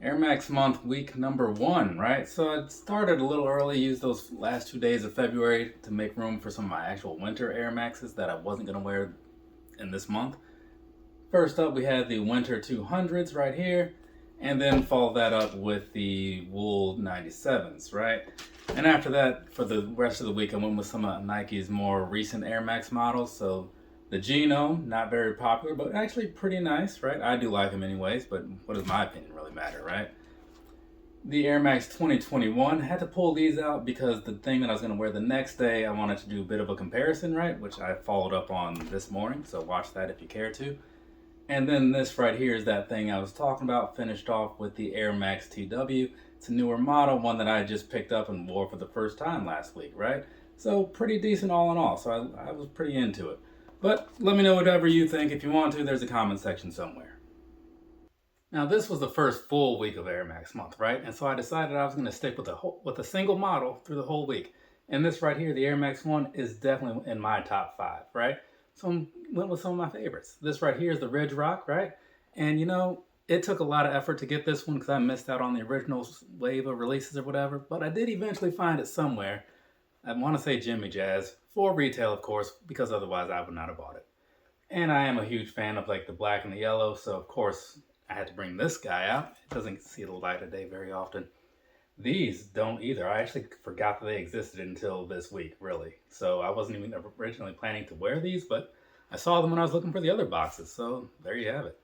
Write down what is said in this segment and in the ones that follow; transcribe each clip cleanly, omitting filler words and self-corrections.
Air Max month, week number 1, right? So I started a little early, used those last 2 days of February to make room for some of my actual winter Air Maxes that I wasn't going to wear in this month. First up, we had the winter 200s right here, and then follow that up with the wool 97s, right? And after that, for the rest of the week, I went with some of Nike's more recent Air Max models. So the Genome, not very popular, but actually pretty nice, right? I do like them anyways, but what does my opinion really matter, right? The Air Max 2021, had to pull these out because the thing that I was going to wear the next day, I wanted to do a bit of a comparison, right? Which I followed up on this morning, so watch that if you care to. And then this right here is that thing I was talking about, finished off with the Air Max TW. It's a newer model, one that I just picked up and wore for the first time last week, right? So pretty decent all in all, so I was pretty into it. But let me know whatever you think. If you want to, there's a comment section somewhere. Now this was the first full week of Air Max month, right? And so I decided I was going to stick with a single model through the whole week. And this right here, the Air Max 1, is definitely in my top 5, right? So I went with some of my favorites. This right here is the Ridge Rock, right? And you know, it took a lot of effort to get this one because I missed out on the original wave of releases or whatever, but I did eventually find it somewhere. I want to say Jimmy Jazz, for retail of course, because otherwise I would not have bought it. And I am a huge fan of like the black and the yellow, so of course I had to bring this guy out. It doesn't see the light of day very often. These don't either. I actually forgot that they existed until this week, really. So I wasn't even originally planning to wear these, but I saw them when I was looking for the other boxes, so there you have it.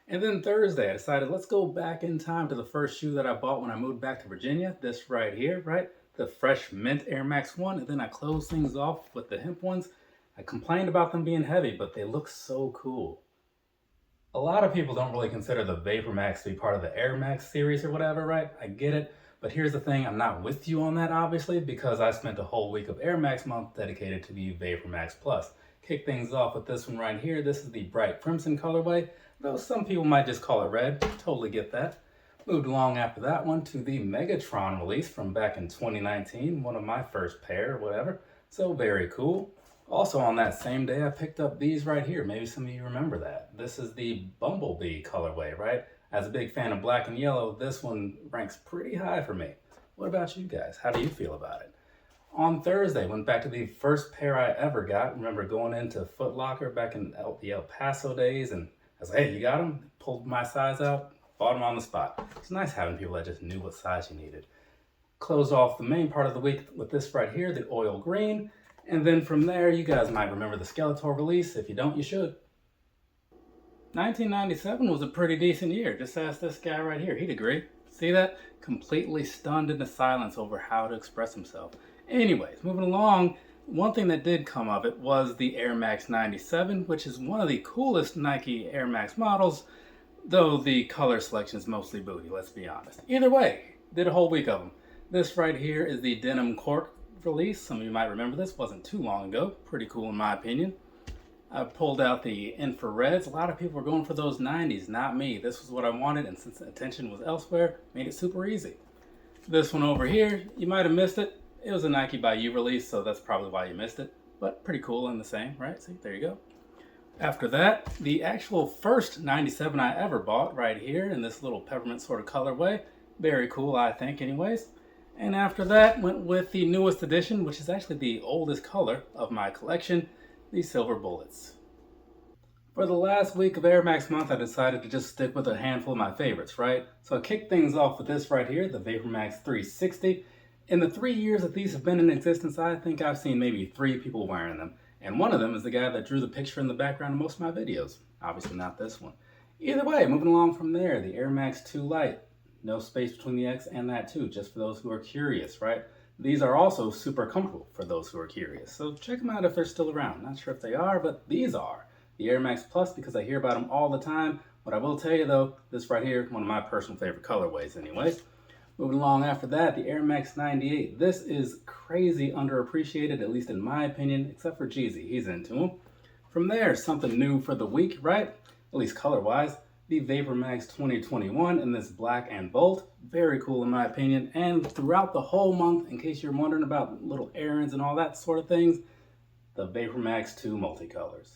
And then Thursday, I decided let's go back in time to the first shoe that I bought when I moved back to Virginia. This right here, right? The Fresh Mint Air Max 1, and then I closed things off with the hemp ones. I complained about them being heavy, but they look so cool. A lot of people don't really consider the Vapor Max to be part of the Air Max series or whatever, right? I get it. But here's the thing, I'm not with you on that, obviously, because I spent a whole week of Air Max month dedicated to the Vapor Max Plus. Kick things off with this one right here. This is the bright crimson colorway, though some people might just call it red. Totally get that. Moved along after that one to the Megatron release from back in 2019, one of my first pair or whatever. So very cool. Also on that same day, I picked up these right here. Maybe some of you remember that. This is the Bumblebee colorway, right? As a big fan of black and yellow, this one ranks pretty high for me. What about you guys? How do you feel about it? On Thursday, went back to the first pair I ever got. Remember going into Foot Locker back in the El Paso days, and I was like, hey, you got them? Pulled my size out, bought them on the spot. It's nice having people that just knew what size you needed. Closed off the main part of the week with this right here, the oil green. And then from there, you guys might remember the Skeletor release. If you don't, you should. 1997 was a pretty decent year. Just ask this guy right here. He'd agree. See that? Completely stunned into silence over how to express himself. Anyways, moving along, one thing that did come of it was the Air Max 97, which is one of the coolest Nike Air Max models, though the color selection is mostly booty, let's be honest. Either way, did a whole week of them. This right here is the Denim Cork release. Some of you might remember this, wasn't too long ago. Pretty cool in my opinion. I pulled out the infrareds. A lot of people were going for those 90s, not me. This was what I wanted, and since the attention was elsewhere, made it super easy. This one over here, you might have missed it. It was a Nike by You release, so that's probably why you missed it. But pretty cool in the same, right? See, there you go. After that, the actual first 97 I ever bought right here in this little peppermint sort of colorway. Very cool, I think, anyways. And after that, went with the newest edition, which is actually the oldest color of my collection, the Silver Bullets. For the last week of Air Max month, I decided to just stick with a handful of my favorites, right? So I kicked things off with this right here, the Vapor Max 360. In the 3 years that these have been in existence, I think I've seen maybe 3 people wearing them. And one of them is the guy that drew the picture in the background of most of my videos. Obviously not this one. Either way, moving along from there, the Air Max 2 Lite. No space between the X and that 2, just for those who are curious, right? These are also super comfortable for those who are curious. So check them out if they're still around. Not sure if they are, but these are. The Air Max Plus, because I hear about them all the time. What I will tell you though, this right here, one of my personal favorite colorways anyways. Moving along after that, the Air Max 98. This is crazy underappreciated, at least in my opinion, except for Jeezy. He's into them. From there, something new for the week, right? At least color-wise. The Vapor Max 2021 in this black and bold. Very cool in my opinion. And throughout the whole month, in case you're wondering about little errands and all that sort of things, the Vapor Max 2 multicolors.